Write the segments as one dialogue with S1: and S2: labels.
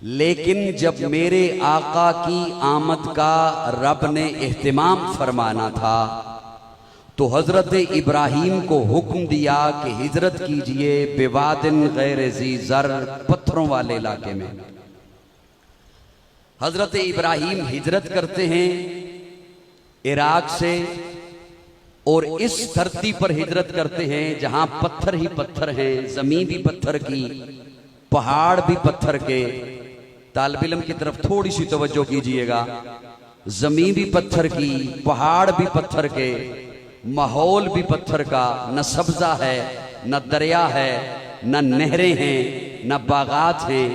S1: लेकिन जब मेरे आका की आमद का रब ने एहतिमाम फरमाना था तो हजरत इब्राहीम को हुक्म दिया कि हिजरत कीजिए बेवादिन गैर ज़ी ज़र, पत्थरों वाले इलाके में। हजरत इब्राहीम हिजरत करते हैं इराक से और इस धरती पर हिजरत करते हैं जहां पत्थर ही पत्थर हैं, जमीन भी पत्थर की, पहाड़ भी पत्थर के। तालिब इल्म की तरफ थोड़ी सी तवज्जो कीजिएगा। जमीन भी पत्थर की, पहाड़ भी पत्थर के, माहौल भी पत्थर का, न सब्जा है, न दरिया है, न नहरें हैं, न बागात हैं।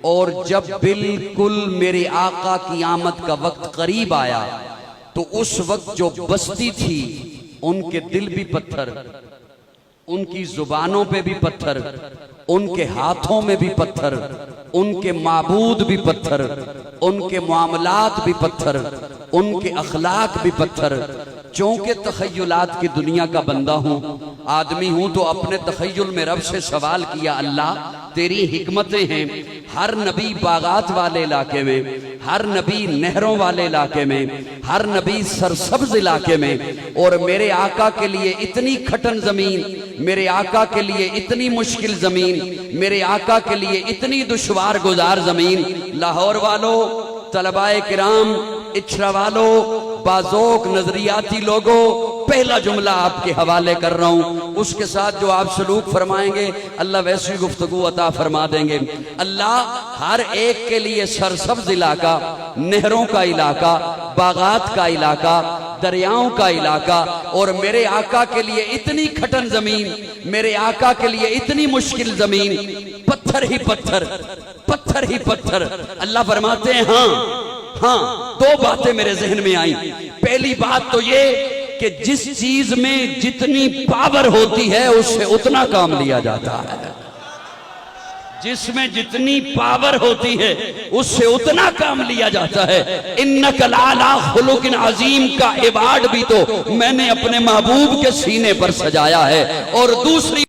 S1: और जब बिल्कुल मेरे आका की आमद का वक्त करीब आया तो उस वक्त जो बस्ती थी उनके दिल भी पत्थर, उनकी जुबानों पे भी पत्थर, उनके हाथों में भी पत्थर, उनके माबूद भी पत्थर, उनके मामलात भी पत्थर, उनके अखलाक भी पत्थर। चूंकि तखय्युलात की दुनिया का बंदा हूं, आदमी हूं, तो अपने तखय्युल में रब से सवाल किया, अल्लाह तेरी हिकमतें हैं। हर नबी बागात वाले इलाके में, हर नबी नहरों वाले इलाके में, हर नबी सरसब्ज इलाके में, और मेरे आका के लिए इतनी खटन जमीन, मेरे आका के लिए इतनी मुश्किल जमीन, मेरे आका के लिए इतनी दुश्वार गुजार जमीन। लाहौर वालों, तलबाए किराम, इच्छरा वालों, बाज़ोक नजरियाती लोगों, पहला जुमला आपके हवाले कर रहा हूं, उसके साथ जो आप सलूक फरमाएंगे अल्लाह वैसी गुफ्तगू अता फरमा देंगे। अल्लाह हर एक के लिए सरसब्ज इलाका, नहरों का इलाका, बागात का इलाका, दरियाओं का इलाका, और मेरे आका के लिए इतनी खटन जमीन, मेरे आका के लिए इतनी मुश्किल जमीन, पत्थर ही पत्थर, पत्थर ही पत्थर। अल्लाह फरमाते हैं हाँ, दो बातें मेरे जहन में आई। पहली बात तो ये कि जिस चीज में जितनी पावर होती है उससे उतना काम लिया जाता है, जिसमें जितनी पावर होती है उससे उतना काम लिया जाता है। इन्नका लअला खुलुकिन अज़ीम का अवार्ड भी तो मैंने अपने महबूब के सीने पर सजाया है। और दूसरी